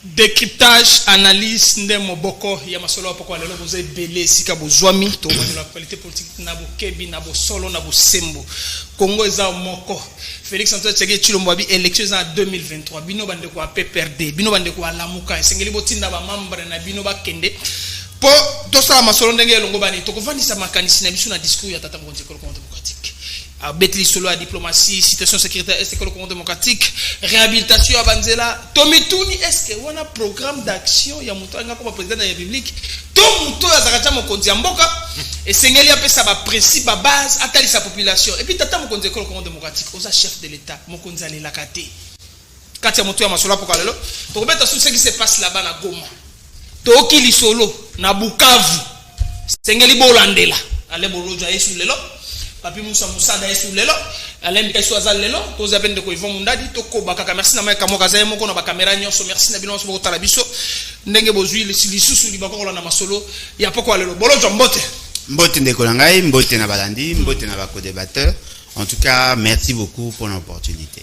Décryptage, analyse, ndemo boko ya masolo poko lelo boze belé sika bozwami to mo la qualité politique na bo kebi na bo solo na bo sembo. Congo eza moko. Félix Antoine Tshisekedi Tshilombo abi élections en 2023. Bino bande ko PPRD, bino bande ko lamuka, sengeli botinda ba membre na bino ba kende. Po to sala masolo ndenge elongo bani to ko vandisa makanisi na biso na discours ya tata Mokonzi Ekolo Congo démocratique. À Betli solo à diplomatie, situation sécuritaire, est-ce que le Congo démocratique, réhabilitation à Banzela, Tomitouni, est-ce que on a programme d'action, il y a mon comme président de la République, tout mon tour à Zaracha Mokonzi Amboka, et Sengeli a fait ça, principe à base, attali sa population, et puis tata Mokonzi Ekolo Congo démocratique, on a chef de l'État, Mokonzi allait la kate. Quand il y a mon tour à Masola pour Kalelo, pour mettre tout ce qui se passe là-bas à Goma, Toki li solo, na Bukavu, Sengeli Bolandela, allez Bolojo à Yesu Lelo. Papi Moussa da yesu lelo alem keso azal lelo to zapende ko ivon mundadi to ko bakaka merci na meka moka zaye moko na ba camera nyonso merci na bino so ko tala biso ndenge bozwi le lisusu li bakoko na masolo ya poko lelo bolo jombote mbote ndeko na ngai mbote na balandi mbote na ba co-débatteur. En tout cas merci beaucoup pour l'opportunité.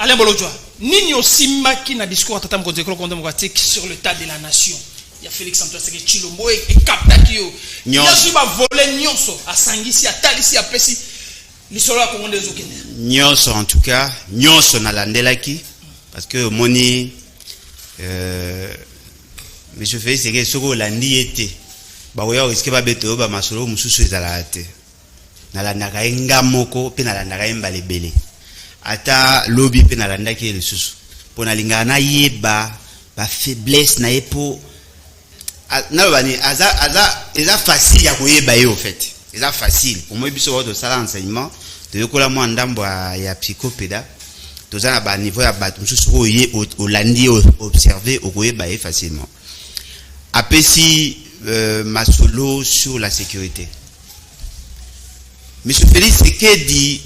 Alain Bolojwa nini osimaki na discours tata Mokonzi Ekolo Congo démocratique sur l'état de la nation. Il y a Félix Antoine Tshilombo et Kaptakio. Il y a suba volé nyonso a sangisi a talisi a pesi l'isolo a Congo des Okene. Nyonso en tout cas, nyonso na landelaki parce que moni monsieur Félix c'est que soko landi été. Ba oya risque ba beto ba masolo mususu ezala te. Na landaka enga moko pe na landaka embale belé. Ata lobby pe na landaki le susu. Pona lingana yeba ba faiblesse na epo c'est facile à koyeba au fait. C'est facile. Pour moi, biso de ça l'enseignement, de yokola moi ndambo ya psychopéda. To za na ba niveau ya bat mususu oye au landi observer au koyeba facilement. Apesi ma solo sur la sécurité. Monsieur Félix Tshisekedi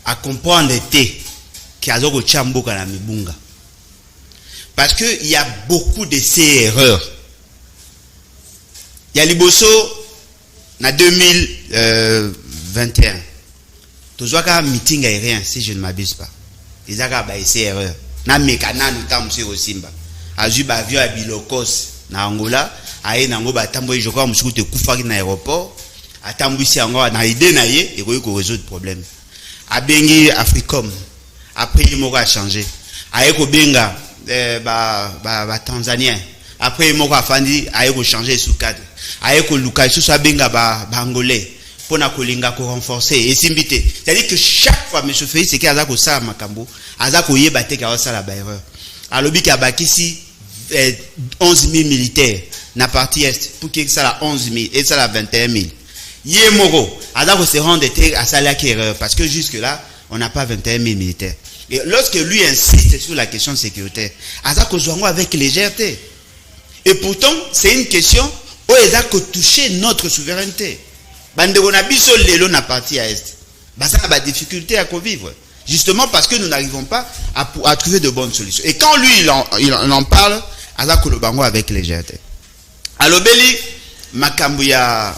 à comprendre qui a zoko chamboka na mibunga. Parce que il y a beaucoup de ces erreurs. Il y a Liboso en 2021. Tout ça meeting aérien si je ne m'abuse pas. Ils ont fait ces erreurs. Na mekana nous tam sur Osimba. Azu ba avion à Bilokos na Angola, aye na ngo ba tambo je crois musuku te kufaki na aéroport, atambwisi ngo na idée na ye et ko résoudre problème. Abengi Africom. Après il m'a changé. Aye ko benga ba Tanzanien. Après il m'a fandi aye ko changer sous cadre. Aye ko luka sous benga ba angolais. Pour na kolinga ko renforcer et simbité. C'est-à-dire que chaque fois monsieur Félix c'est qu'il ko ça makambo, azako yeba te ka ça la ba erreur. Alobi ka bakisi 11 000 militaires na partie est pour que ça la 11 000 et ça la 21 000. Yé moro, azako se rendre à ça la erreur parce que jusque là on n'a pas 21 000 militaires. Et lorsque lui insiste sur la question sécuritaire, azako zongo avec légèreté. Et pourtant c'est une question où ezako toucher notre souveraineté. Bandeko na biso lelo na partie à est. Ça a des difficultés à convivre. Justement parce que nous n'arrivons pas à trouver de bonnes solutions. Et quand lui il en parle, aza kolobango avec légèreté. Alobeli makambu ya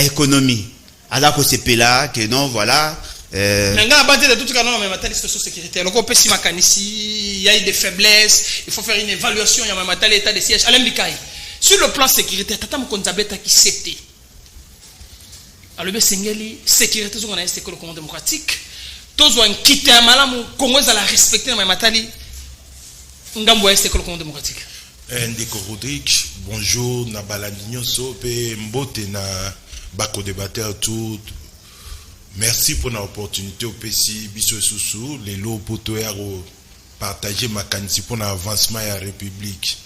économie. Aza ko sepela que non voilà Menga abandé de tout cas non mais matali situation sécuritaire. Loko pesi makanisi, il y a des faiblesses, il faut faire une évaluation ya matali état de siège. Alain Bikai. Sur le plan sécuritaire, tata Mokonzi Abeta qui c'était. Alors le Sengeli sécurité sur la Congo Congo démocratique. Tous ont quitté un malamu Congo za la respecter na matali ngambo est Congo démocratique. Ndeko Rodrigue, bonjour na balandinyo so pe mbote na bako débatteur tout. Merci pour l'opportunité au PC biso susu les lots poto ya partager ma kanisi pour l'avancement ya République.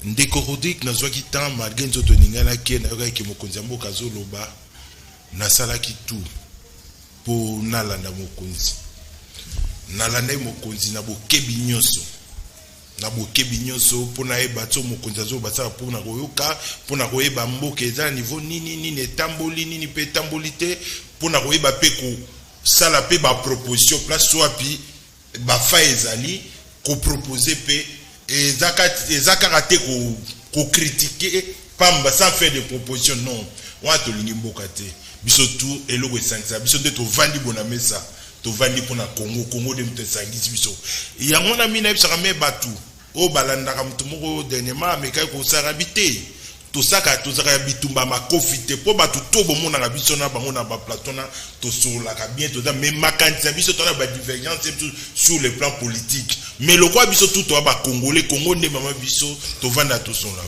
Ndeko Rodrigue na zwaki temps malgré nzoto ningana ke na yoka Mokonzi Mboka zoloba na salaki tout pour nalanda mokonzi. Nalanda mokonzi na bokebi nyonso. Na bokebi nyonso pour na eba to mokonzi azoba sa pour na koyoka pour na koyeba mboka eza niveau nini tamboli nini pe tambolité pour na koyeba pe ko sala pe ba proposition place soit pi ba fa ezali ko proposer pe et Zakaraté ko critiquer pamba sans faire de propositions non on a to lingi mbokate biso tout elo we sansa biso de to vandi bona mesa tovandi pona Congo de mutesangisi biso yango na mina bisaka me batu o balanda ka mutu moko dernièrement mais kay ko sarabité to saka to zaka bitumba makofite po batu to bomona ka biso na bango na ba platona to sola ka bien to da mais makanisa biso to na ba divergence sur le plan politique mais le quoi biso tout to ba congolais Congo ne mama biso to vanda to sola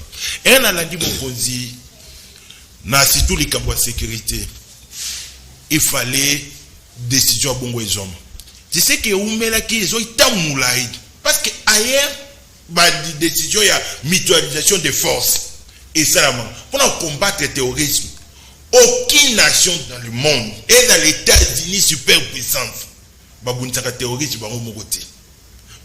et na landi mokonzi na surtout les camps de sécurité il fallait décision à bongo les hommes. Tu sais que Oumela qui ils ont été moulaïd parce que ailleurs bah décision il y a mutualisation des forces et ça pour combattre le terrorisme aucune nation dans le monde et dans les États-Unis superpuissance bah bunta terroriste bah au côté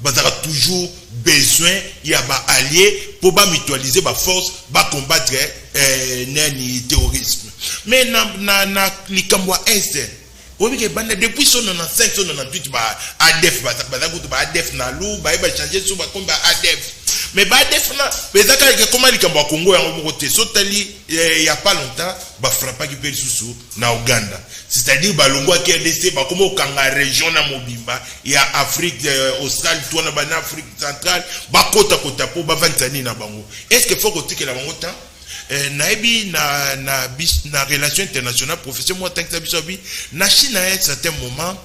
bah ça a toujours besoin il y a bah alliés pour bah mutualiser bah force bah combattre le terrorisme mais na likamwa est depuis son 95 son 98 ba ADF ba ADF na lu ba changer so ba komba ADF mais ba ADF na bezaka ke comment likambo Congo ya ngokote so tali il y a pas longtemps ba frappa ki peli susu na Uganda c'est-à-dire ba longwa ki RDC ba komo kanga région na mobimba ya Afrique australe to na ba na Afrique centrale ba kota po ba vantani na bango est-ce que faut que la bango temps naibi na relation internationale professeur moi tant que ça bi na Chine à un certain moment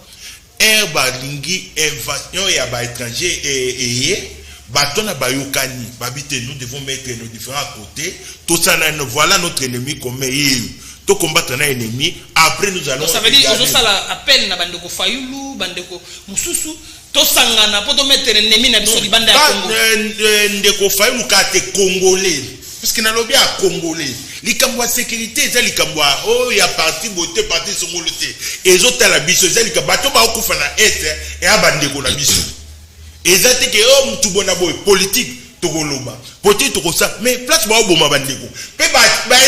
ba lingi invasion ya ba étranger et batona ba yokani babite nous devons mettre nos différents côtés tout ça voilà notre ennemi commun to combattre un ennemi après nous allons ça veut dire que ça appel na bandeko fayulu bandeko mususu to sangana pour to mettre ennemi na biso libanda ya Congo ndeko fayulu ka te congolais parce que na lobby à congolais likambo ya sécurité ça likambo oh ya parti boté parti songoloté et autres la biso ça likambo bato ba okufa na est et abandeko na biso et ça te que oh mutu bona boy politique to koloba politique to ko ça mais place ba oboma bandeko pe ba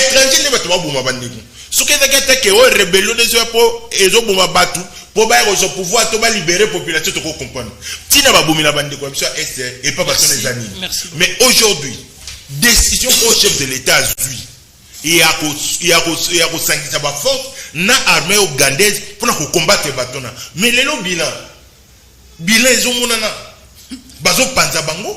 étranger ne bato ba oboma bandeko ce que ça que oh rébellion des po ezoboma batu po ba ko pouvoir to ba libérer population to ko comprendre tina ba bomina bandeko biso est et pas parce les amis mais aujourd'hui décision au chef de l'État azui il y a sangisa ba force na armée ougandaise pour combattre batona mais les bilan ils ont monana bazo panza bango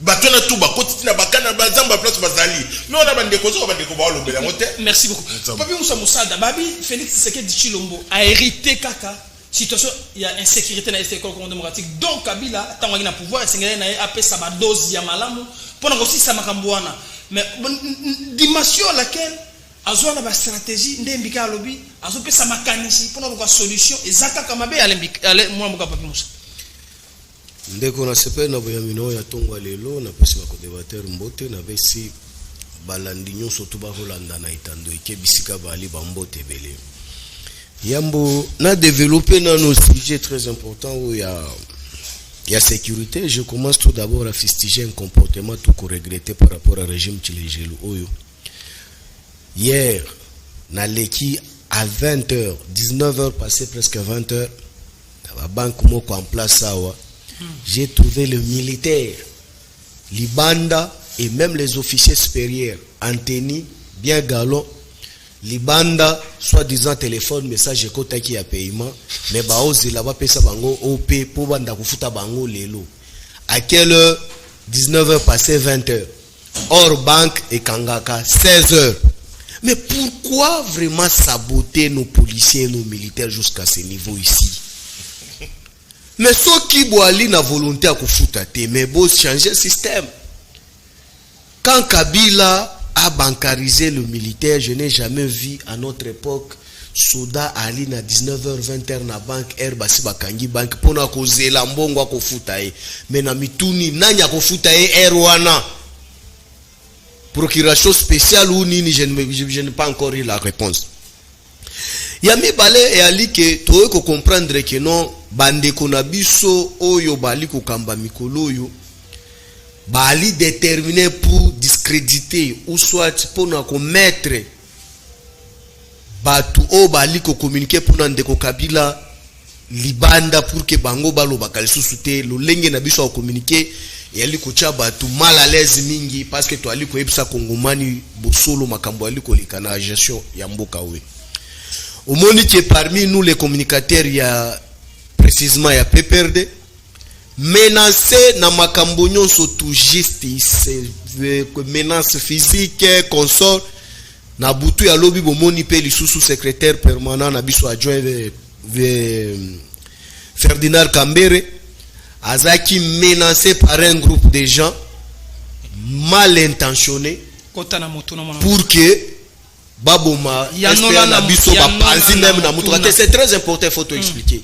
batona tout ba koti na bakana bazamba place bazali mais on a bande ko ba lobela mote. Merci beaucoup Papi Moussa Moussada babi Félix Tshisekedi Tshilombo a hérité kaka situation il y a insécurité dans l'école démocratique donc Kabila tant na pouvoir sengela na AP sa ba dose ya malamu pour aussi ça makambuana mais dimension à laquelle azo na ba stratégie ndembika lobby azo pesa makanisi pour na solution ezaka kamabe ale moi muka Papi Moussa ndeko na sepe na boyamino ya tongwa lelo na pesi ba débatteur mbote na besi balandi nyonso to ba Holanda na itando ikebisika bali ba mbote belé Yambo na développé dans nos sujets très importants où il y a sécurité. Je commence tout d'abord à fustiger un comportement tout qu'on regrettait par rapport au régime Tshilogilo Oyo. Hier, na leki à 20h, 19h passé presque 20h, la banque moko en place sawa. J'ai trouvé le militaire, Libanda et même les officiers supérieurs en tenue, bien galon. Libanda soi-disant téléphone message kota ki ya paiement mais ba ozi là-bas pesa bango OP pour banda kufuta bango lelo à quelle heure 19h passé 20h hors banque et kangaka 16h mais pourquoi vraiment saboter nos policiers et nos militaires jusqu'à ce niveau ici mais ceux qui boali na volonté à kufuta te mais bon changer système quand Kabila a bancarisé le militaire, je n'ai jamais vu à notre époque Soda Ali na 19h 20h na banque Herba si bakangi banque pona kozela mbongo akofuta e mais na mituni nanya kofuta e erwana procuration spéciale ou nini je n'ai pas encore eu la réponse. Yami balé et ali que toi ko comprendre que non bande konabiso oyo bali ko kamba mikolo yo bali déterminé pour discréditer ou soit pour nous mettre batu o bali ko communiquer pour nan deko Kabila libanda pour que bango balo bakali susute lo lenge na biso communiquer et ali ko cha batu mal à l'aise mingi parce que to ali ko ebisa kongomani bosolo makambo ali ko likana gestion ya mboka we omoni que parmi nous les communicateurs il y a précisément ya PPRD menacé na makambo nyonso tout justice menace physique consort na butu ya lobi bomoni pe lisusu secrétaire permanent na biso adjoint Ferdinand Kambere azaki menacé par un groupe de gens mal intentionnés pour que baboma na biso bapanzi même na mutu. C'est très important, il faut tout expliquer.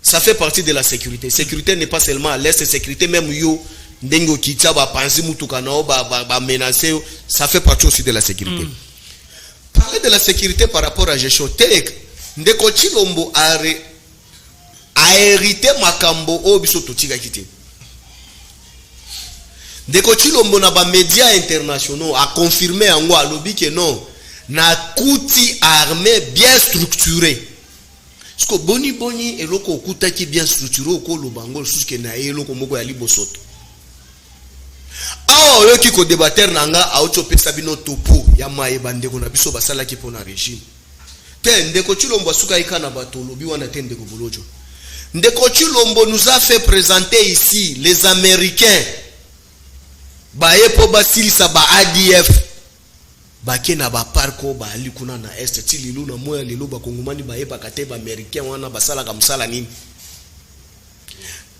Ça fait partie de la sécurité. Sécurité n'est pas seulement à l'est, sécurité même yo ndengo kitsa bapanzi mutu kanao ba menacer, ça fait partie aussi de la sécurité. Parler de la sécurité par rapport à gestion tek ndeko Chilombo a hérité makambo o biso totika kité. Ndeko Chilombo na ba médias internationaux a confirmé en a lobby que non na kuti armée bien structurée. Parce que boni eloko okuta ki bien structuré ko lo bango suske na eloko moko ya libosoto. Awa yo ki ko débatteur nanga a otopesa bino topo ya maye bandeko na biso basala ki pona régime. Te Ndeko Chilombo suka ikana bato lobi wana te Ndeko Bolojo. Ndeko Chilombo nous a fait présenter ici les Américains. Baye po basilisa ba ADF. Bake na ba parko ba ali kuna na est ti lilu na moya lilu ba kongomani baye ba kate ba Américain wana basala kamsala nini.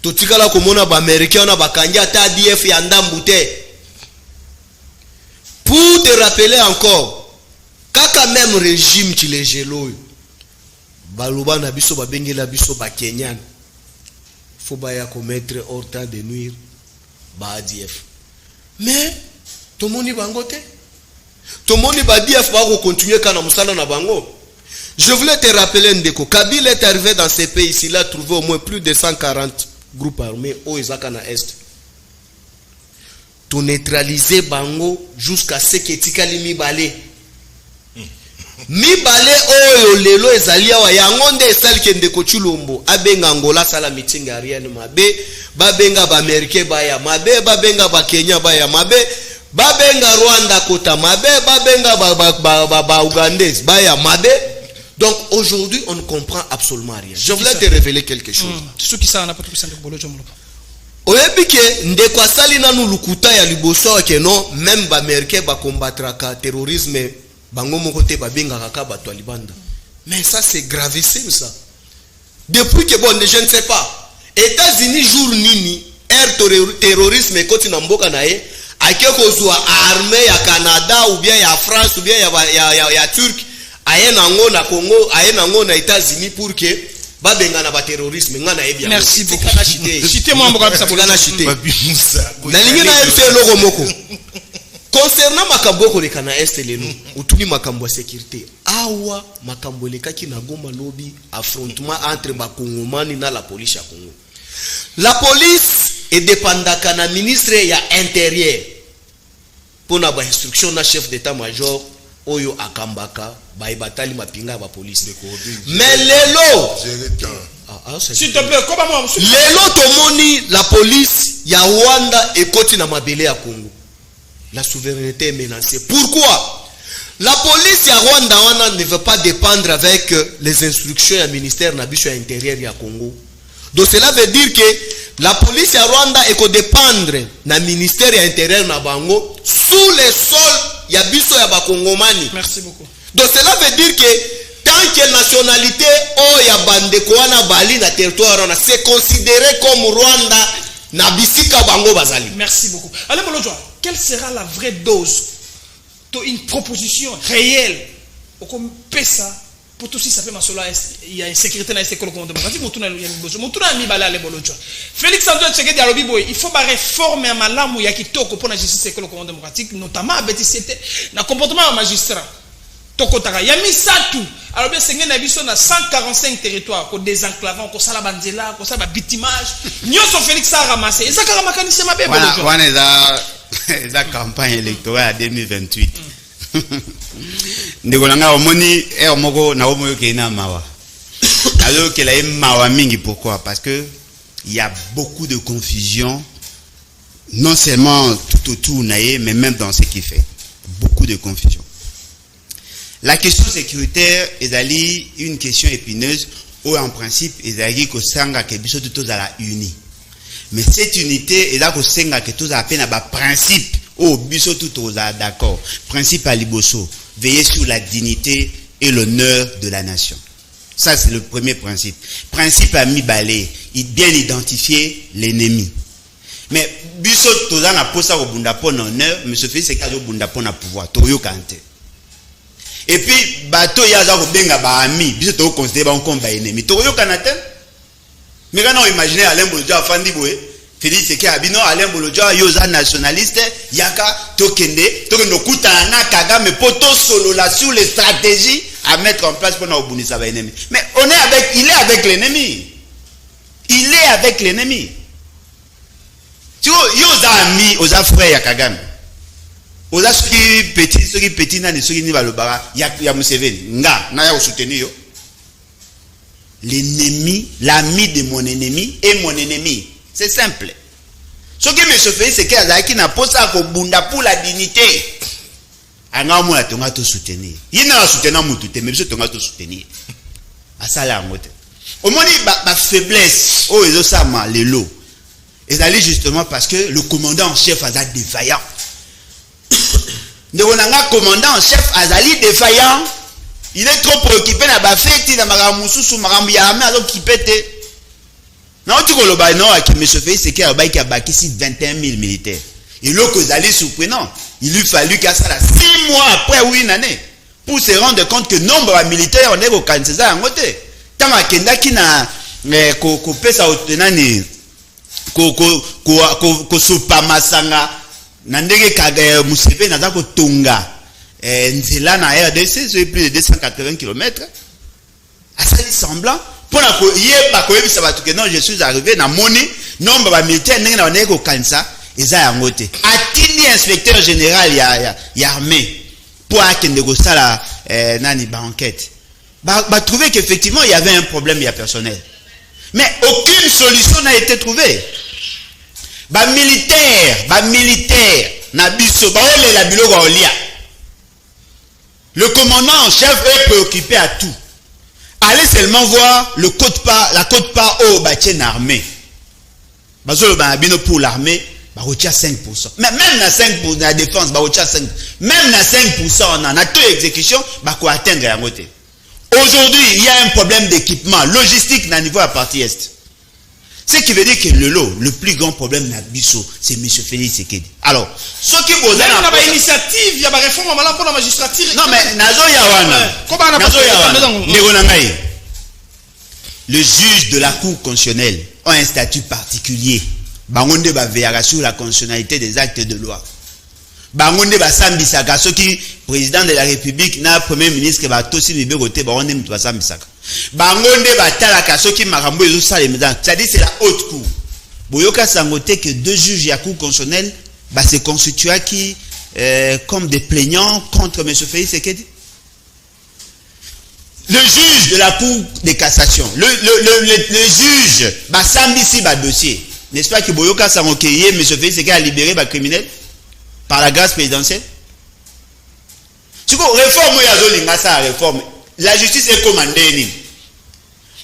Totikala komona ba Américain wana bakanja ata ADF ya ndambu te. Pour te rappeler encore, kaka même régime qui les gelo baloba na biso ba bengela biso ba Kenyan. Faut ba ya commettre hors temps de nuire ba ADF. Mais tout le monde bangote. Tout le monde va dire qu'il faut continuer quand on s'en a bango. Je voulais te rappeler Ndeko. Kabila est arrivé dans ces pays ici, il a trouvé au moins plus de 140 groupes armés au Izakana Est. Tout neutraliser bango jusqu'à ce que Tikali mi balé. Mi balé oyo lelo ezalia wa yangonde esali ke Ndeko Chilombo abenga Angola sala meeting ariane mabe babenga ba Americain baya mabe babenga ba Kenya baya mabe babenga Rwanda kota mabe babenga ba Ougandais baya mabe. Donc aujourd'hui on ne comprend absolument rien. Je voulais te révéler quelque chose. Ce qui ça n'a pas tout ça de Bolojo moloba. Oyebike Ndeko asali nanu lukuta ya liboso ke non même ba Americain ba combattre ka terrorisme bango moko te ba benga kaka ba Libanda. Mais ça c'est gravissime ça. Depuis que bon je ne sais pas États-Unis jour nini air terrorisme ekoti na mboka na ye akeko zwa armée ya Canada ou bien ya France ou bien ya Turc ayena ngo na Congo ayena ngo na États-Unis pour que ba benga na ba terrorisme ngana ye bien. Merci beaucoup. Citez-moi mboka bisa bolana cité. Na lingi na FT logo moko. Concernant makambo leka na est lelo utuli makambo sécurité awa makambo lekaki na Goma lobby affrontement entre bakongomani na la police ya Congo. La police est dépendaka na ministre ya intérieur pour na ba instruction na chef d'état-major oyo akambaka ba ibatali mapinga ba police. Mais lelo s'il te plaît comment moi lelo tomoni la police ya Rwanda ekoti na mabele ya Congo. La souveraineté est menacée. Pourquoi? La police ya Rwanda wana ne veut pas dépendre avec les instructions du ministère nabiso intérieur ya Congo. Donc cela veut dire que la police ya Rwanda eko dépendre na ministère intérieur na bango sous le sol ya biso ya bakongomani. Merci beaucoup. Donc cela veut dire que tant que nationalité o ya bandeko wana bali na territoire wana c'est considéré comme Rwanda na bisika bango bazali. Merci beaucoup. Allez Bolojo, quelle sera la vraie dose de une proposition réelle au comme pesa pour tout si ça fait masolo il y a une sécurité dans cette école démocratique mutuna ya Bolojo mutuna mi bala le Bolojo Félix Antoine Tshisekedi alobi boy il faut ba réformer ya malamu ya kitoko pour la justice école démocratique notamment béticité na comportement ya magistrat tokotaka ya misatu alors bien sengé na biso na 145 territoires ko désenclavant ko sala banzela ko sala bitimage nyoso Félix a ramassé ça ka makanise mabe Bolojo wana eza campagne électorale 2028 ndeko nanga omoni moko na omoyo ke na mawa alors que la mawa mingi. Pourquoi? Parce que il y a beaucoup de confusion non seulement tout autour naé mais même dans ce qu'il fait. Beaucoup de confusion. La question sécuritaire est une question épineuse. ou en principe ezali ko sanga ke biso tous à la uni. Mais cette unité est là ko senga que tous à peine à principe oh biso tous d'accord. Principe à liboso, veiller sur la dignité et l'honneur de la nation. Ça c'est le premier principe. Principe à mi-balé, bien identifier l'ennemi. Mais biso tous na posa ko bunda pon honneur, mais ce fait c'est ka bunda pon na pouvoir. Toyo kante. Et puis bateau ya za ko benga ba ami, biso to considérer ba comme ba ennemi. Toyo kanate. Mais quand on imagine Alain Bolodja afandi boye, Félix Tshisekedi abino Alain Bolodja yoza nationaliste, yaka tokende kuta na Kagame poto solo là sur les stratégies à mettre en place pour nous obunisa ba ennemi. Mais il est avec l'ennemi. Il est avec l'ennemi. Tu vois, yoza ami, oza frère ya Kagame. Oza soki petit na soki ni balobara ya Museveni. Nga na ya soutenir yo. L'ennemi, l'ami de mon ennemi est mon ennemi. C'est simple. Ce qui me fait, c'est qu'il y a qui n'a pas ça pour la dignité. Anga mo la tonga to soutenir. Il n'a soutenir mututé, mais je tonga to soutenir. À ça là ngote. Au moins ba faiblesse, oh ils osama les lots. Et ça justement parce que le commandant en chef a défaillant. Donc on a un commandant en chef Azali défaillant. Il est trop préoccupé na ba fête na maramususu maramu ya ame azo kipete. Na otu ko loba no aki monsieur Félix Tshisekedi a baki abaki 21 000 militaires. Et l'autre Azali surprenant, il lui fallu qu'à ça 6 mois après ou une année pour se rendre compte que nombre de militaires on est au Kansasa en côté. Tant akenda ki na ko pesa otenani ko sopa masanga na ndenge kaga Museveni naza ko tonga nzela na RDC c'est plus de 280 km. À ça semblant pour la yeba ko yebisa batu que non je suis arrivé na moni nombre ba militaire ndenge na oneko kanisa eza yango te. Atindi inspecteur général ya armée pour akende ko sala nani ba enquête. Ba trouver qu'effectivement il y avait un problème il y a personnel. Mais aucune solution n'a été trouvée. Ba militaire na biso ba ole la biloko olia. Le commandant en chef est préoccupé à tout. Allez seulement voir la côte-part au bâtien armée. Pour l'armée, bah, 5%. Mais même na 5% la défense, bah, 5%. Même na 5% on a toute exécution, bah, quoi atteindre la moitié. Aujourd'hui, il y a un problème d'équipement, logistique dans le niveau à partie est. Ce qui veut dire que le plus grand problème d'Abisso, c'est M. Félix Tshisekedi. Alors, ce qui vous a une initiative, il y a une réforme pour la magistrature. Non, mais Nazo Yawana. Le juge de la Cour constitutionnelle a un statut particulier. Bangonde va veiller sur la constitutionnalité des actes de loi. Bangonde va sambisaka. Ce qui président de la République, na premier ministre va tosi miberote, bangonde va sambisaka. Bangonde batalaka soki makambo ezo les médans. C'est-à-dire c'est la haute cour. Boyoka sangote que deux juges ya cour constitutionnelle se constituent qui comme des plaignants contre M. Félix Tshisekedi. Le juge de la cour de cassation, le juge sambisi ba dossier. N'est-ce pas que Boyoka sangoke M. Félix Tshisekedi a libéré ba criminel par la grâce présidentielle? Tu vois réforme yazo linga sa réforme. La justice est commandée.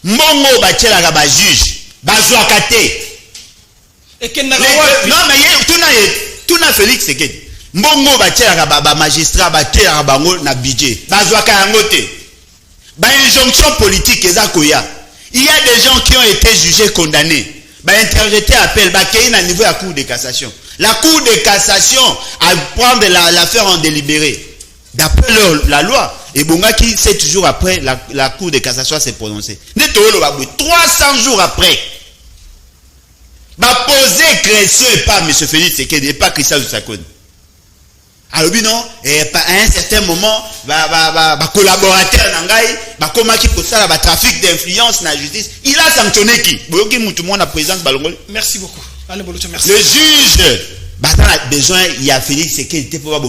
Mongo bachelaka ba juge, bazwaka te. Non mais tuna Félix Tshisekedi. Mongo bachelaka ba magistrat bachelaka bango na budget. Bazwaka yango te. Ba injonction politique eza koya. Il y a des gens qui ont été jugés condamnés. Ba interjeter appel ba kei na niveau ya cour de cassation. La cour de cassation a prendre l'affaire en délibéré. D'après la loi, et Bongaki, 7 jours après, la cour de cassation s'est prononcée. 300 jours après, va poser création et pas M. Félix Tshisekedi et pas Christian Tsakone. Alors, non, à un certain moment, collaborateur Nangai, comment qui pour ça, trafic d'influence dans la justice, il a sanctionné qui? Merci beaucoup. Merci. Le juge. On a besoin, il y a Félix Tshisekedi pour on a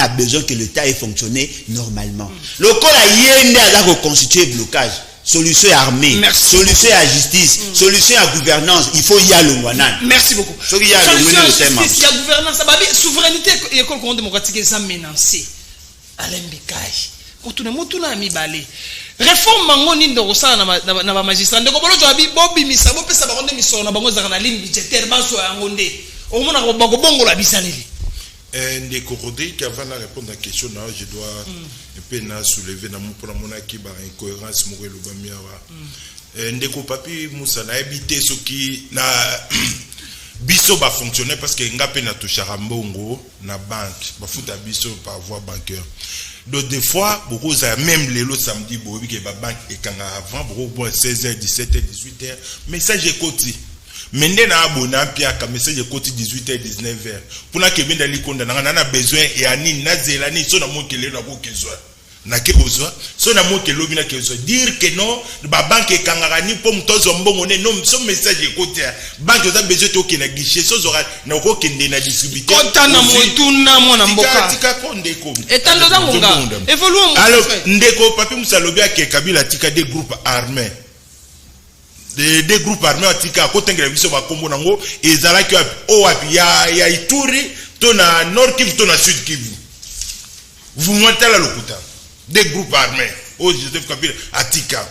besoin que l'État ait fonctionné normalement. Le col a yende à constituer blocage. Solution armée, solution à justice, solution à gouvernance. Il faut y aller au Merci beaucoup. Solution à justice, il y a gouvernance, souveraineté et école démocratique est menacée. Alain Bikaï, mutuna mibale réforme mango ni ndo kosala na ba magistrat ndeko bolojo abi bobimisa bopesa ba konde misona bango zaka na ligne budgétaire baso yango nde omona ko bongola bisaleli. Ndeko Rodrigue, avant de répondre à la question, je dois un peu soulever pour mon équipe incohérence mon Ndeko Papi Moussa na habité ce qui na biso ba fonctionner parce que nga pe na touchara mbongo na banque ba futa biso par voie bancaire. Donc des fois beaucoup ça même les lots samedi bobi que ba banque et quand avant beaucoup 16h 17h 18h message écouté. Mende na abona pia ka message écouté 18h 19h pour na ke benda likonda na besoin et ani na zelani so na mokele na ko kezwa na ke kozwa so na mokele obi na kezwa dire que non ba banque kangara ni po mtozo mbongo ne non so message écouté banque za besoin to ke na guichet so zora na ko kende na distributeur kota na motuna mona mboka tika ko ndeko etando za ngonga évolue mon alors ndeko Papi Musalobi ke Kabila tika des groupes armés des groupes armés atika ko tengela biso ba kombo nango ezala ki o api ya Ituri to na Nord Kivu to na Sud Kivu vous montez la lokuta des groupes armés o Joseph Kabila atika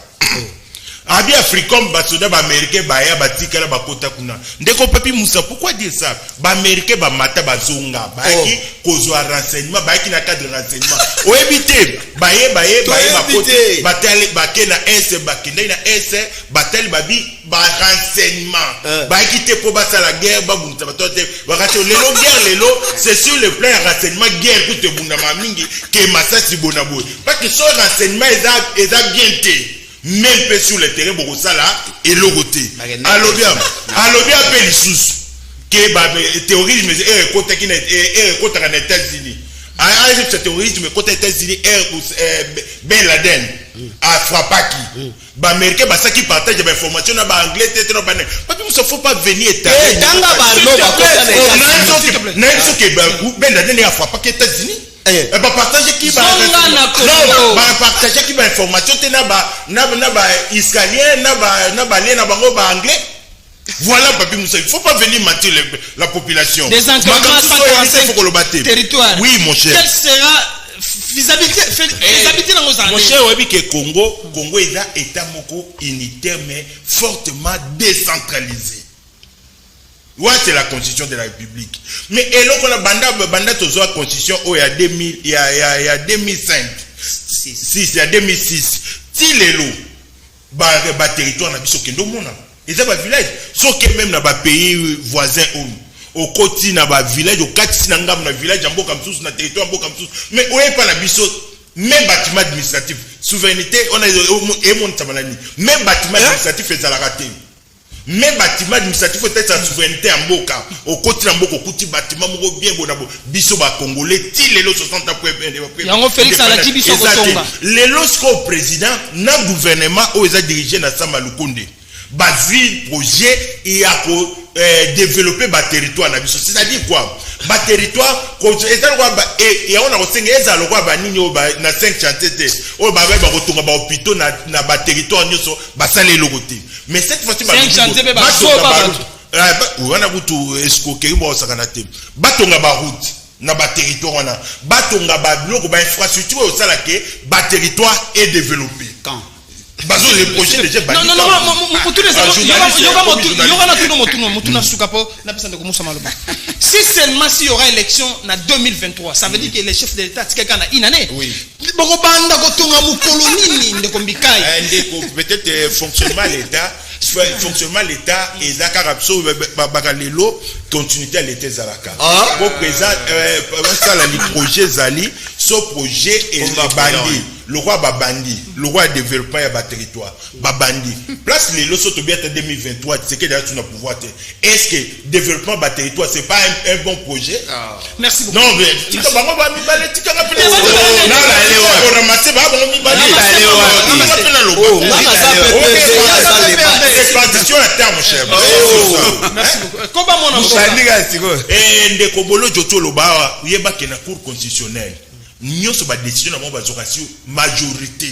abi Africom basoda ba américain ba ya batika la bakota kuna ndeko Papi Moussa pourquoi dire ça ba américain ba mata bazonga ba ki kozwa renseignement ba ki na cadre renseignement o ebité ba bakote batali bakena S bakenda na S batali babi ba renseignement ba ki te po basa la guerre ba bunta batote bakati lelo guerre lelo c'est sur le plan renseignement guerre ku te bunda mamingi ke masasi bonabo parce que ce renseignement est bien té même peu sur le terrain beaucoup ça là et l'autre allo bien appelle sous que ba terrorisme est côté qui est côté en États-Unis ce terrorisme côté États-Unis Ben Laden a frappé qui ba américain ba ça qui partage des informations na ba anglais tête na ba ne parce que il faut pas venir étaler tanga ba no ba côté na ce que Ben Laden a frappé les États-Unis ba partager qui ba partager qui ba information te na ba israélien na ba lien na bango ba anglais. Voilà Papi Moussa, il ne faut pas venir mentir la population. Des enclavements 145 territoires. Oui mon cher. Quelle sera faisabilité dans nos années? Mon cher, oui que Congo est un état moko unitaire mais fortement décentralisé. Ouais, c'est la constitution de la République. Mais et là, on a banda tozo la constitution il y a 2000, il y a 2005, 6, il y a 2006. Si les lots, ba territoire na biso kendo mona. Et ça va village. Sauf que même dans les pays voisins au côté na ba village au kati na ngam na village ambo comme tous na territoire ambo comme tous. Mais on est pas la biso même bâtiment administratif. Souveraineté on a et mon tamalani. Même bâtiment administratif est à la raté. Même bâtiment administratif peut-être sa souveraineté en boka au côté en boka kuti bâtiment moko bien bonabo biso ba congolais ti lelo 60 ans yango Félix Alaki biso ko tonga lelo sko président na gouvernement o eza dirigé na Sama Lukonde bazil projet et à développer ba territoire na biso c'est-à-dire quoi ba territoire ko eza quoi et on a osenga eza lo quoi ba nini o ba na 5 chantiers o ba ba ko ba hôpitaux na ba territoire nyoso ba salé lo côté. Mais cette fois-ci, on a butu escroquerie mo sakanate. Batonga ba route na ba territoire wana. Batonga ba biloko ba infrastructure au sala ke ba territoire est développé. Quand bazo les projets déjà bâtis. Non, mutuna sukapo na pesa ndeko Moussa Maloba. Si seulement s'il y aura élection en 2023, ça veut dire que les chefs de l'État tika kana inane. Oui. Boko banda ko tonga mu kolonini ndeko Mbikai. Peut-être fonctionnement l'État et Zaka Rapso Bagalelo continuité à l'État Zalaka. Au présent ça la projet Zali, ce projet est bandi. Le roi Babandi, le roi développement et bas territoire, Babandi. Place les lots sont bien en 2023, c'est que d'ailleurs tu n'as pouvoir. Est-ce que développement bas territoire c'est pas un bon projet? Merci beaucoup. Non mais tu vas pas me baler, tu vas pas expansion à terme cher. Merci beaucoup. Comment mon et ndeko bolo joto loba yeba ke na cour constitutionnelle. Nyoso ba décision na ba zokasio majorité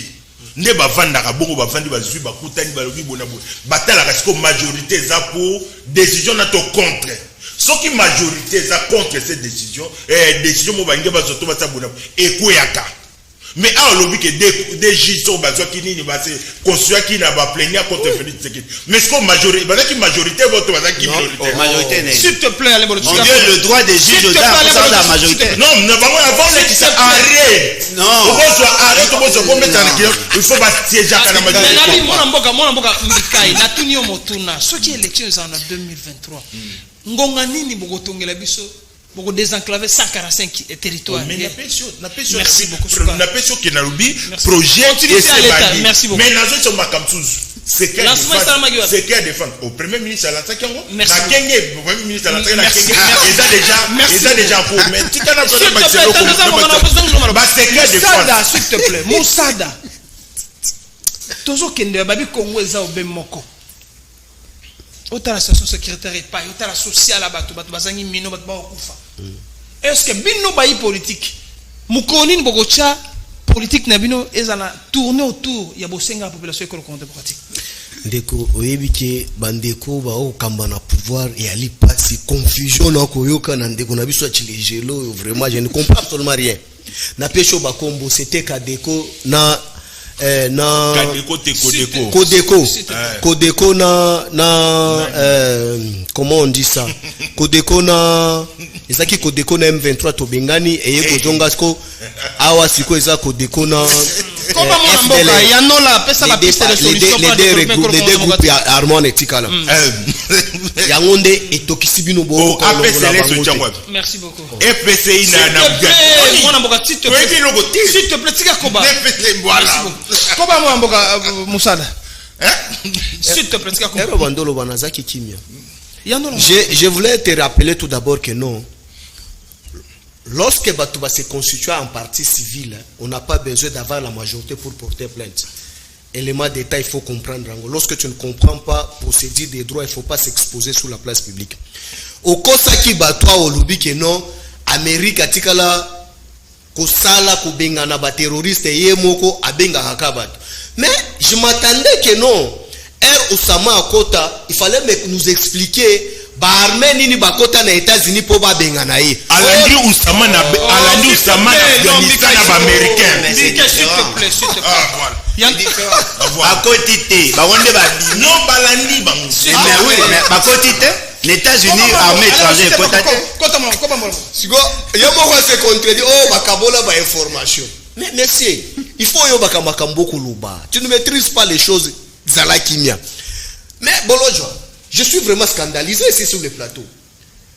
ne ba vanda ka bongo ba vandi ba zui ba kutani ba lobi bonabo batala ka siko majorité za pour décision na to contre ce qui majorité za contre cette décision décision mo ba nge ba zoto ba ta bonabo ekuyaka Mais à lobby que des juges sont basés qui n'y va se construire qui n'a pas plaigné contre Félix Tshisekedi. Mais est-ce que majorité, parce que majorité votre parce que minorité. Majorité. S'il te plaît, allez, Mon Dieu, le droit des juges au la majorité. Non, nous avons avant les qui arrête. Non. On va arrêter, on va mettre en il faut pas siéger à la majorité. Mon amboka Mikai, Natunio Motuna, ce qui est élection en 2023. Ngonga nini bogotongela biso beaucoup désenclaver 145 territoires. Mais merci beaucoup. La personne qui n'a pas projet et merci beaucoup. Mais nous sommes comme tous. C'est qu'elle défend. Au premier ministre à l'attaque, merci. Au premier ministre à l'attaque, ils ont déjà pour. Mais tu t'en as s'il te plaît, Moussada. Tozo kende babi Congo eza obemoko. Ota la situation secrétaire et pas, ota la sociale bato bazangi mino bato ba okufa. Est-ce que bino bayi politique mukoni bogocha politique na bino ezala tourner autour ya bosenga la population école contemporaine. Ndeko oyebike bandeko ba okamba na pouvoir et ali pasi confusion na koyoka na ndeko na biso chilejelo vraiment je ne comprends absolument rien. Na pecho ba kombo c'était Kadeko na Kodeko na comment on dit ça Kodeko na ezaki Kodeko na M23 to bengani eye kozonga sko awa siko eza Kodeko na comment mon mboka ya no la pesa la piste de solution les deux groupes armés etikala ya ngonde etokisi bino bo merci beaucoup FPCI na mon mboka s'il te plaît tika koba voilà Koba Mouamboka Moussada. S'il te plaît, je voulais te rappeler tout d'abord que non. Lorsque Batouba se constitue en partie civile, on n'a pas besoin d'avoir la majorité pour porter plainte. Élément d'état, il faut comprendre. Lorsque tu ne comprends pas procédure des droits, il ne faut pas s'exposer sur la place publique. Au Kosaki Batoua au lobby que non, Amérique atikala kosala kubengana ba terroriste yemoko abenga hakabat. Mais je m'attendais que non. Osama Akota, il fallait nous expliquer ba armée nini bakota na États-Unis pour ba bengana ye. Alandi Osama na Afghanistan na ba américain. S'il te plaît. Voilà. Yan bakotite ba wonde ba non balandi ba. Mais oui, mais bakotite les États-Unis armée étrangère Kota Sigo, yomoko se contredit bakabola ba information. Mais messieurs, il faut yo bakamakamba kuluba. Tu ne maîtrises pas les choses zala kimia. Mais Bolojo, je suis vraiment scandalisé ici sur le plateau.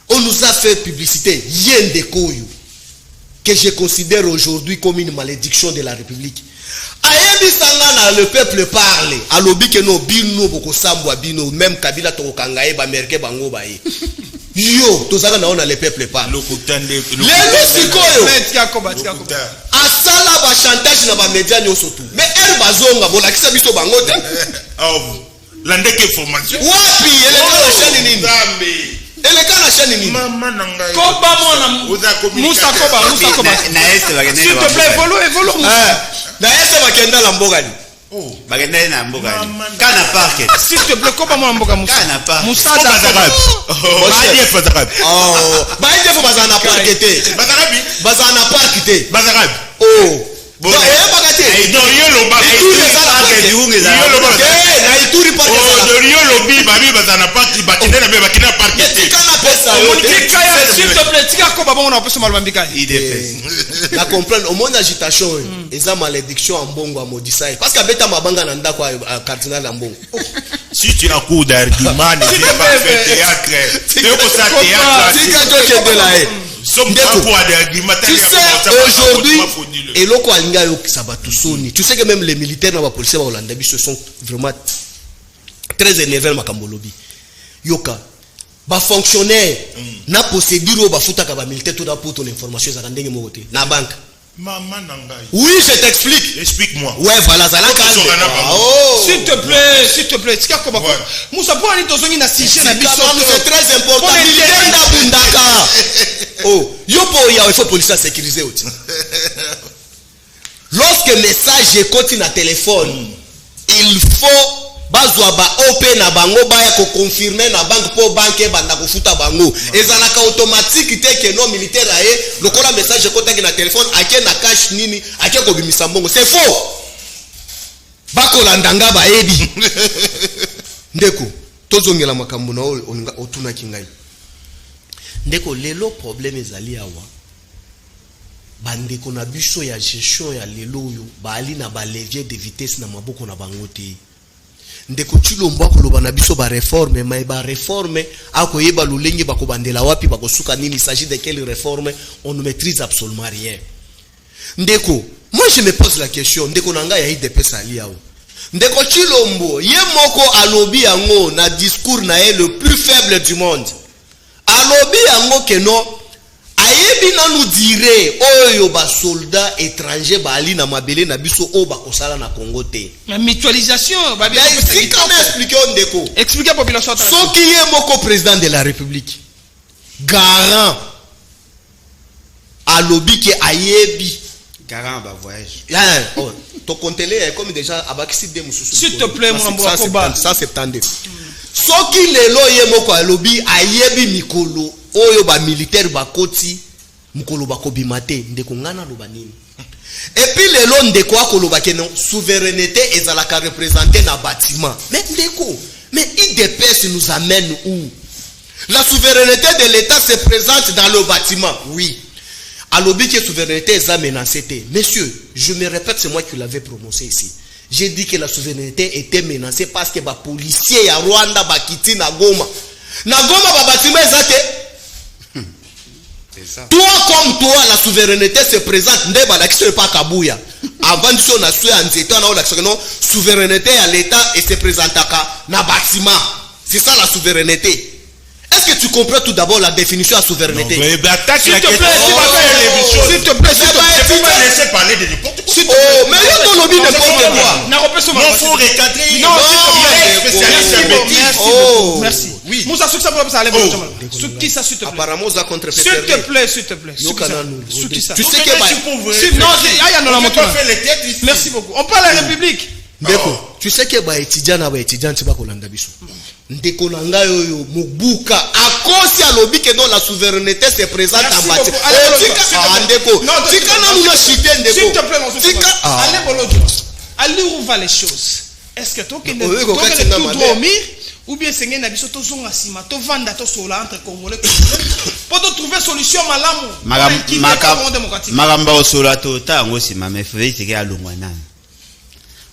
On nous a fait publicité Yende Koyo que je considère aujourd'hui comme une malédiction de la République. Ayebi sangana le peuple parle. Alobi ke no bino boko sambwa bino même Kabila to kangaye ba merke bango ba ye. Yo tozaka na ona le peuple parle. Lelo sikoyo. Asala ba chantage na ba media nyoso tu. Mais elle bazonga bolakisa biso bango te. Landeke formation. Wapi ele kala shani nini? Elle kana shani nini? Mama nanga. Koba mona Moussa Koba. S'il te plaît, volo. Na ese bakenda la mbogani. Bagenda na mbogani. Kana parke. S'il te plaît, Koba mona mboga Moussa. Kana parke. Moussa Bazarab. Baide fo bazana parke te. Bazana parke te. Bazarab. Non, bagate. Non, yo lo ba. Na ituri parke. Yo lo bi babi bazana parke bakenda na be bakina parke te. Kana pesa. S'il te plaît, tika Koba mona pesa malbambika. Na comprendre au monde agitation eza malédiction en bongo a modisai parce que beta mabanga na ndako cardinal Ambongo. Si tu as coup d'argument ne viens pas faire théâtre. C'est pour ça théâtre. Tu sais aujourd'hui et loko alinga yo sabatusoni. Tu sais que même les militaires na ba policiers ba Holanda biso sont vraiment très énervés makambo lobi. Yoka ba fonctionnaire na procédure ba futa ka ba militaire tout da pour ton information za ndenge moko te na banque. Maman nangai. Oui, je t'explique. Explique-moi. Ouais, voilà, ça là. S'il te plaît, tika Koba. Moussa pour aller tozongi na siche na biso. C'est très important. Militaire na bundaka. Yopo ya il faut police sécuriser aussi. Lorsque message est continue na téléphone, il faut bazwa ba OP na bango baya ko confirmer na banque po banque banda ko futa bango ezalaka automatique te que non militaire aye lokola message ko tangi na téléphone ake na cash nini ake ko bimisa mbongo c'est faux bakolanda nga bayebi ndeko tozongela makambo na otuna kingai ndeko lelo problème ezali awa bandeko na biso ya gestion ya lelo yo baali na ba levier de vitesse na maboko na bango te ndeko Tshilombo akoloba na biso ba réforme mais ba réforme akoyeba lolenge bakobandela wapi bakosuka nini. Il s'agit de quelle réforme? On ne maîtrise absolument rien. Ndeko, moi je me pose la question, ndeko nanga ya IDPS ali yao ndeko Tshilombo ye moko alobi yango na discours na ye le plus faible du monde alobi yango que non ayebi nanu dire oyo ba soldat étranger baali na mabele na biso o bakosala na Congo te. La mutualisation ba bien expliquer ndeko. Expliquer à population soki ye moko président de la République garant alobi ke ayebi garant ba voyage. Oh, to kontele comme déjà abakisi de mususu. S'il te plaît mon ambo akoba 172. Soki lelo ye moko alobi ayebi mikolo oyo ba militaire bakoti mukolo bakobima te ndeko ngana loba nini. Et puis lelo ndeko akoloba ke non souveraineté ezalaka représenter na bâtiment. Mais ndeko, mais IDPS nous amène où? La souveraineté de l'État se présente dans le bâtiment. Oui. Alobi que souveraineté est menacée. Messieurs, je me répète, c'est moi qui l'avais prononcé ici. J'ai dit que la souveraineté était menacée parce que les policiers à Rwanda bakiti na Goma. Na Goma ba bâtiment ezate. C'est ça. Toi comme toi, la souveraineté se présente. Ndeba la question pas Kabuya. Avant si on a su en état na la non souveraineté à l'État et se présente na bâtiment. C'est ça la souveraineté. Est-ce que tu comprends tout d'abord la définition de la souveraineté? Non, mais attaque S'il la te question. plaît, s'il te plaît, Je peux pas laisser parler de n'importe quoi. Oh, mais il y a lobby n'importe quoi. Non, faut recadrer. Non, spécialiste merci, bêtise. merci, Oh, merci. oui. Moussa, ce que ça peut aller qui ça, s'il te plaît? Apparemment, ça contre S'il te plaît, s'il te plaît. Tu ça. sais que Merci beaucoup. On parle à la République. Tu sais que ba étudiant na ba étudiant ti ba kolanda biso. Ndeko nanga yoyo mubuka akosi alobi que non la souveraineté se présente en bâtiment. Ndeko. Tika na muna chité ndeko. S'il te plaît, mon frère. Allez bolojo. Allez où va les choses? Est-ce que toi qui ne tout dormir ou bien c'est na biso to zonga sima to vanda to sola entre congolais pour trouver solution malamu. Magamba osola to ta ngo sima mais faut essayer à longwana.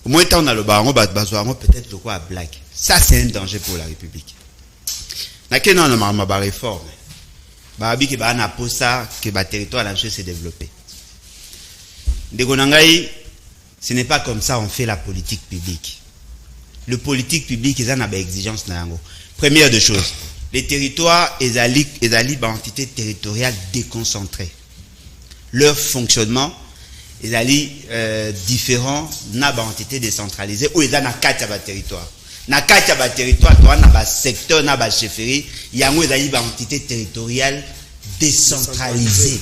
Au moins, on a le baron, peut-être le quoi à blague. Ça, c'est un danger pour la République. N'a qu'un an, on a réforme. Barabi qui va en ça, que le territoire a se développer. Ce n'est pas comme ça on fait la politique publique. Le politique public, ils ont des exigences. Première des choses, les territoires, ils ont entité territoriale déconcentrée. Leur fonctionnement, ils allaient différents na ba entité décentralisée ou ils ont na quatre ba territoire na quatre ba territoire toi na ba secteur na ba chefferie yango ils allaient ba entité territoriale décentralisée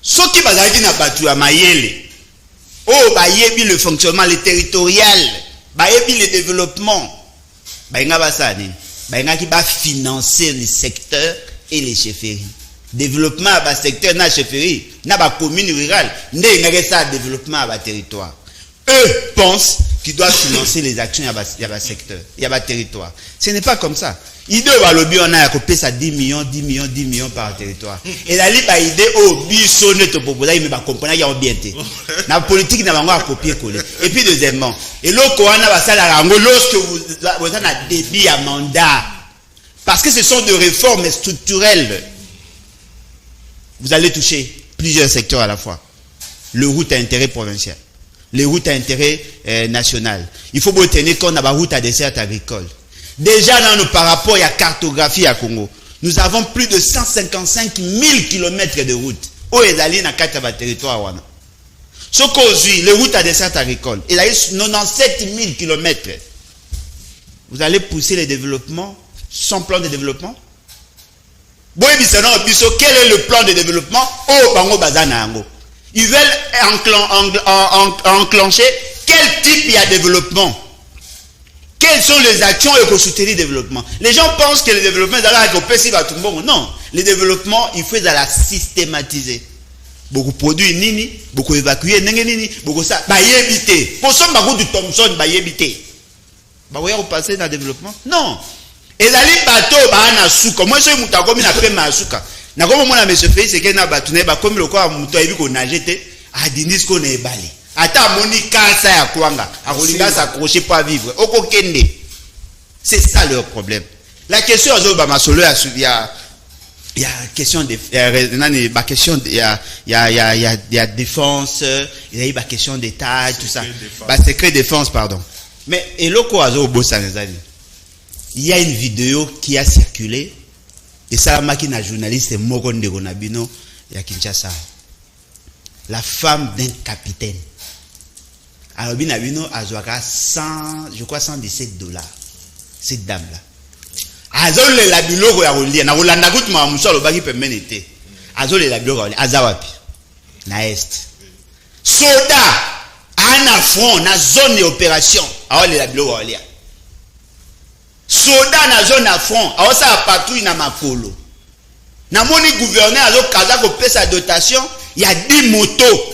ce qui bazaki na batu ya mayele oh ba yebi le fonctionnement le territorial ba yebi le développement ba nga ba ça ni ba nga ki ba financer les secteurs et les chefferies. Développement à bas secteur na chefferie, na ba commune rurale, n'est pas développement à bas territoire. Eux pensent qu'ils doivent financer les actions à bas secteur, à bas territoire. Ce n'est pas comme ça. Ils doivent lobby on a copié ça 10 millions par territoire. Et la libre idée au bisonne to proposer mais ba comprendre y a bien té. La politique n'a pas copier coller. Et puis deuxièmement, et l'autre on a ba ça lorsque vous avez un débit à mandat parce que ce sont des réformes structurelles. Vous allez toucher plusieurs secteurs à la fois. Le route à intérêt provincial, les routes à intérêt national. Il faut bien tenir compte de la route à dessert agricole. Déjà, par rapport à la cartographie à Congo, nous avons plus de 155 000 km de route. Où est allé dans 4 territoires. Ce qu'aujourd'hui, les routes à dessert agricole, il y a 97 000 km. Vous allez pousser les développements sans plan de développement? Quel est le plan de développement? Ils veulent enclencher quel type de développement? quelles sont les actions pour soutenir le développement? Les gens pensent que le développement est avec le non, le développement, il faut la systématiser. Beaucoup produits nini, beaucoup évacuer nini, beaucoup ça, bah éviter. Pour ça, beaucoup de Thomson, bah éviter. Bah vous passer dans le développement? Non. Et là, les bateaux, bah na souka. Moi, je suis mouta comme il a fait ma souka. Na comme moi, monsieur fait, c'est qu'il y a bateau, bah comme le quoi, mouta et qu'on a jeté, à dinis qu'on est balé. Ata monika sa ya kwanga akolinga s'accrocher pas vivre okokende. C'est ça leur problème. La question azo ba masolo ya question de question il y a défense, il y a une question d'état tout ça. Ba secret défense pardon. Mais eloko azo bosanezali. Il y a une vidéo qui a circulé et ça makina journaliste moko ndeko na bino ya Kinshasa. La femme d'un capitaine. Alors, Binabino a 100, je crois 117 $. Cette dame-là. Azol la biloko ya rolia. Na rolanda gut ma musolo baki pemenete. Azol la biloko ya azawapi. Na est. Soldat ana front na zone d'opération. Awole la biloko ya. Soldat na zone à front. Awosa patrouille na makolo. Na moni gouverneur azo kaza ko pesa dotation, il y a 10 motos.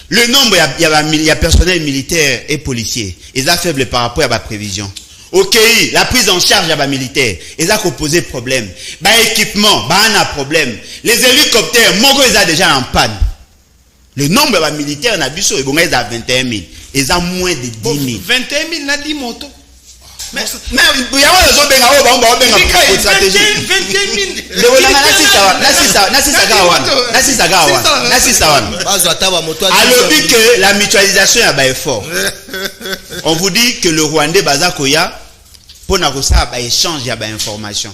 Le nombre, il y a personnel militaire et policier. Ils sont faibles par rapport à la prévision. Ok, la prise en charge à la militaire. Ils ont posé problème. Équipement, on a problème. Les hélicoptères, Mogo, ils sont déjà en panne. Le nombre de militaires, on a vu ça, ils ont 21 000. Ils ont moins de 10 000. 21 000, on a 10 motos. Mais il y a une stratégie. 21 000. Alors que la mutualisation est fort. On vous dit que le Rwandais Bazakoya pour échange d'informations.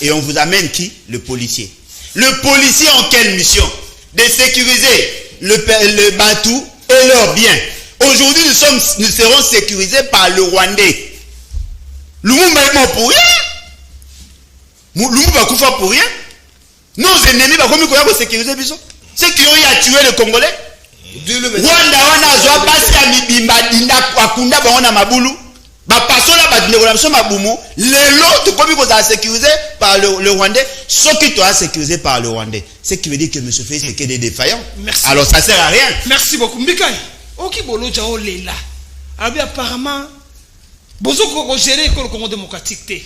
Et on vous amène qui? Le policier. Le policier en quelle mission? De sécuriser le Bantou et leurs biens. Aujourd'hui, nous serons sécurisés par le Rwandais. Lumumba est mort pour rien. Lumumba va couper pour rien. Nos ennemis vont sécuriser Biso. Ceux qui ont tué le Congolais. Rwanda wana zwa basi ya mibimba dinda akunda baona mabulu. Ba pasola ba dingola mso mabumu. Lelo to komi ko sécurisé par le Rwandais. Ceux qui sont sécurisés par le Rwandais. Ce qui veut dire que M. Félix c'est que des défaillants. Merci. Alors ça sert à rien. Merci beaucoup. Mbikai. Oki bolo jao lela. Abi apparemment bozo ko gérer le Congo démocratique té.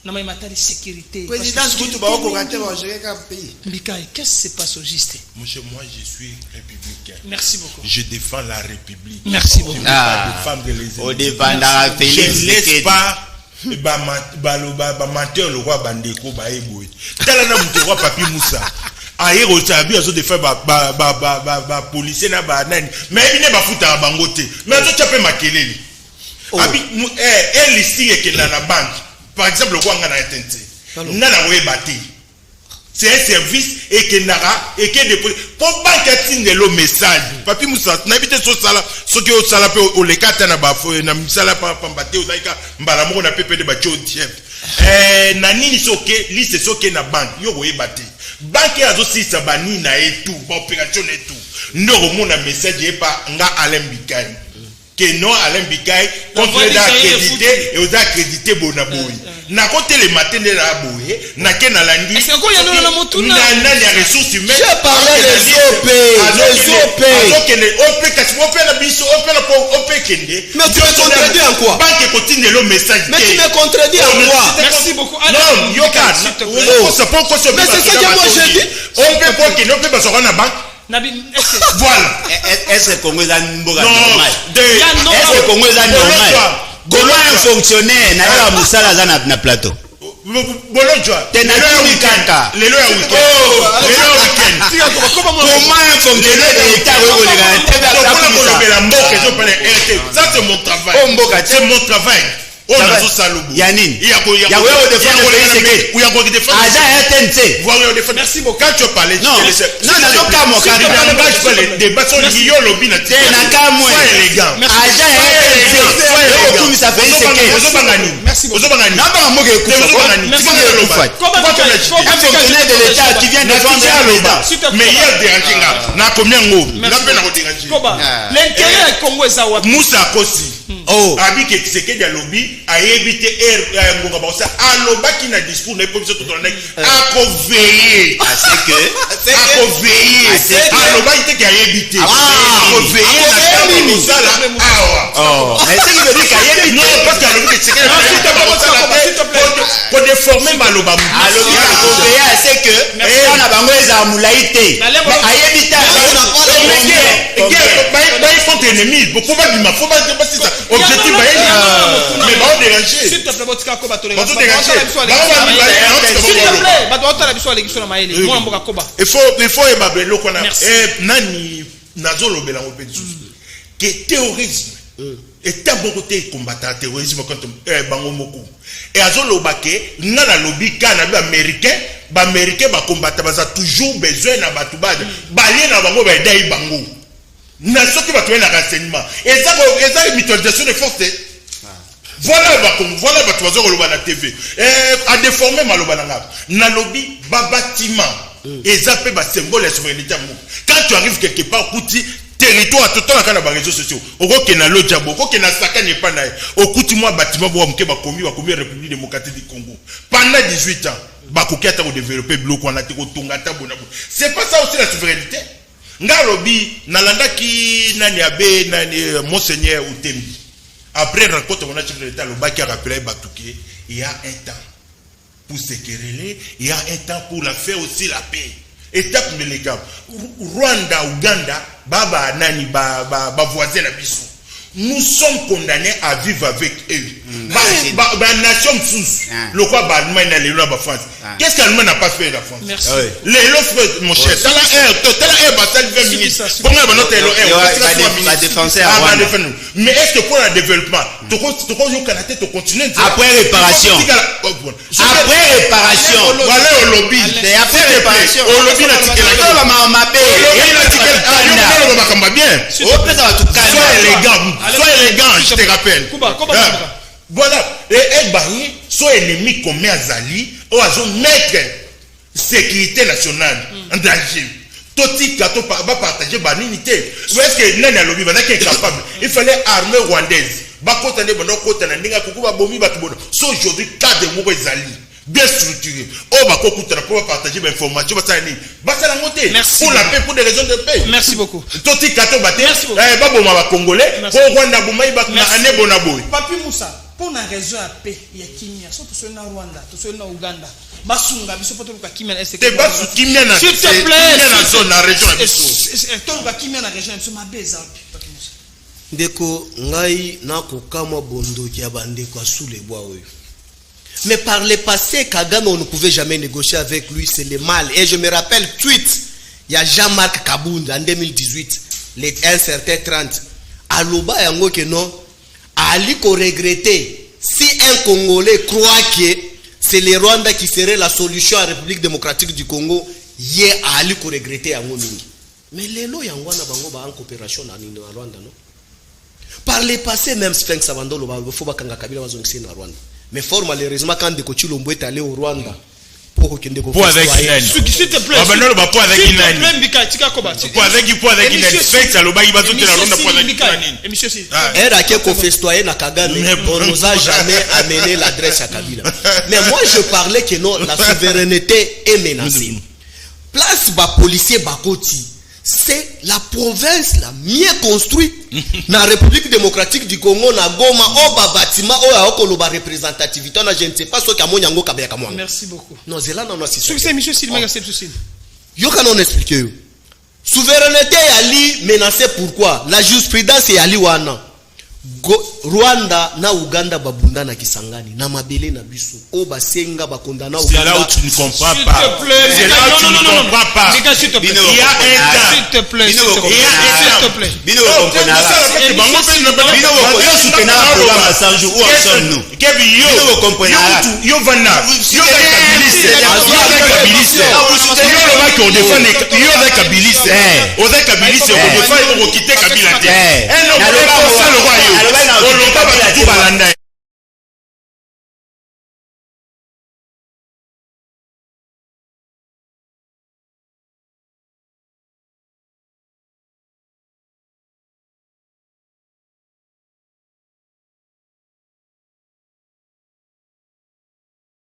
Na mai matali sécurité. Président Zoutou ba ko gante ba gérer ka pays. Mbikai, qu'est-ce qui se passe au juste? Monsieur, moi je suis républicain. Merci beaucoup. Je défends la République. Merci beaucoup. Je ne pas défendre les ennemis. Au défendre Je ne laisse pas menteur le roi Bandeko ba eboy. Tala na muto roi Papi Moussa. Aïro sabi azo de faire policier na ba nani. Mais il ne ba futa bangote. Mais azo tchape makelele. Abi listing et que dans la banque. Par exemple, le Rwanda n'a été nana we bati. C'est un service et que nara et que des pour banque le message. Papi Moussa n'habite sur sala ce que au sala pe au le kata na ba fo na misala pa mbate au zaika mbala mo na pepe de ba chef. Na nini soke liste soke na banque yo we bati. Banque azo sisa bani na etu ba opération etu. Ndoro mo na message e pa nga Alain Bikani. Que non Alain Bikay contre l'accrédité et aux accrédités bonaboui. Na côté les matins de la boue, na ken alandi. Est-ce qu'on y a dans la motuna? Na les ressources humaines. J'ai parlé des OP. Les OP. Alors que les OP quand on fait la biso, on fait la OP kende. Mais tu me contredis en quoi? Banque continue le message. Mais tu me contredis en quoi? Merci beaucoup. Non, yoka. Mais c'est ça que moi j'ai dit. On peut pas que on peut pas sortir na banque. Voilà. Est-ce que Congo est un normal? Est-ce que Congo est un normal? Comment un fonctionnaire n'a pas Moussala na plateau? Bolojwa. T'es na kanta. Lelo ya weekend. Comment un fonctionnaire de l'État ça c'est mon travail. C'est mon travail. On a tous salobo. Yanine. Il y a quoi il y a quoi défendre le secret. Il y a quoi défendre. Agent RTNC. Voilà défendre. Merci beaucoup. Quand tu parlais non non cas mon cas les débats sont liés au lobby na c'est na cas moi élégant. Agent RTNC. Comme ça fait secret. Merci beaucoup. Non pas moke kufa. Fonctionnaire de l'État qui vient défendre l'État. Mais hier dérangé là. Na combien ngo? Na peine à déranger. Koba. L'intérêt du Congo est ça. Moussa Kosi. Oh. Abi ke kiseke dia lobby a évité ngonga ba ça aloba qui na discours na position tout on a ko veiller c'est que a ko veiller aloba ite ki a évité a ko veiller na table ça là oh mais c'est qui veut dire qu'il y a non parce que aloba kiseke pour déformer maloba alobi a ko veiller c'est que on a bango eza mulaite a évité il faut ennemi faut pas dire faut pas ça objectif mais va déranger s'il te plaît botika ko bato déranger il faut ébabler le qu'on a nani nazolo bela mo petit que terrorisme et tant côté combattre terrorisme quand bango moko et azolo baké nana lobby kana ba américain ba combattre ba toujours besoin na batu ba balé na bango ba dai bango na soki bato na renseignement et ça une mutualisation de force voilà bato bazo koloba na TV a déformer maloba na lobby ba bâtiment et ça peut ba symbole de souveraineté quand tu arrives quelque part kuti territoire total na ba réseaux sociaux okoke na lojabo okoke na saka ne pas na okuti moi bâtiment bo mke ba komi République démocratique du Congo pendant 18 ans ba koketa ko développer bloc on a te ko tonga ta bona c'est pas ça aussi la souveraineté ngalobi nalandaki nani abe nani monseigneur Utembi après rencontre on a chef de l'état le baki a rappelé Batuké il y a un temps pour se quereller il y a un temps pour la faire aussi la paix étape de l'écart Rwanda Uganda baba nani ba voisin na biso nous sommes condamnés à vivre avec eux ba nation sous le quoi ba Allemagne na le ba France qu'est-ce que l'Allemagne n'a pas fait la France merci les mon cher tala ba ça 20 minutes pour moi notre la défenseur mais est-ce que pour le développement tu Canada tu continues après réparation voilà au lobby c'est après réparation au lobby na tikela ba mama be bien sois élégant je te rappelle voilà et bahi soit ennemi comme Azali ou à mettre sécurité nationale en danger toti kato va partager banité est-ce que nani alobi bana qui est capable il fallait armée rwandaise ba kota ne bono kota na ndinga kukuba bomi batu bono so aujourd'hui cadre moko ezali bien structuré on va pour partager l'information pour la paix pour des raisons de paix merci beaucoup toti kato baté babo ma congolais pour Rwanda bumai ba na ane bonaboy Papi Moussa pour na raison à paix ya kimia so to na Rwanda to na Uganda basunga biso poto ka kimia est te basu kimia na s'il te plaît na zone na région na biso to ka kimia na région biso mabeza Papi Moussa ndeko ngai na kokama bondoki ya bandeko sous les bois oyo. Mais par le passé, Kagame, on ne pouvait jamais négocier avec lui, c'est le mal. Et je me rappelle, tweet, il y a Jean-Marc Kabound en 2018, un certain 30. Aloba yango que non, Ali ko regretter si un Congolais croit que c'est le Rwanda qui serait la solution à la République démocratique du Congo, yé Ali ko regretter yango mingi. Mais lelo yango na bango ba en coopération na Rwanda non. Par le passé même Sphinx Savandolo ba faut ba kanga Kabila bazongisi na Rwanda. Mais fort malheureusement quand Ndeko Chilombo est allé au Rwanda pour avec Nani s'il te plaît pour avec Nani pour avec Nani fait ça le bail bazo te la Rwanda pour avec Nani monsieur si era qui ko festoyer na Kagame on nous a jamais amené l'adresse à Kabila. Mais moi je parlais que non, la souveraineté est menacée. Place ba policier bakoti, c'est la province la mieux construite na République démocratique du Congo na Goma o ba bâtiment o ya okoloba représentativité na je ne sais pas ce qu'il y a kabaya kamwa. Merci beaucoup. Non zela na si c'est monsieur Silma c'est ceci. Yo kana on expliquer yo. Souveraineté yali menacée pourquoi? La jurisprudence yali wana. Rwanda na Uganda babunda na Kisangani na mabele na biso o basenga bakonda na C'est Uganda. là où tu ne comprends S'il pas. te plaît, C'est là où tu ne comprends pas. Mika, s'il te plaît. Il y a un temps. S'il te plaît, s'il te plaît. S'il te plaît. Bino comprendra. Bino soutenir un programme à 100 jours. Où en sommes-nous? Bino comprendra. Yo vana. Yo za kabiliste. Yo za kabiliste. Yo le va qu'on défend yo za kabiliste. O za kabiliste on défend on quitter Kabila te. Un homme ça le roi yo. On le va ba tout balanda.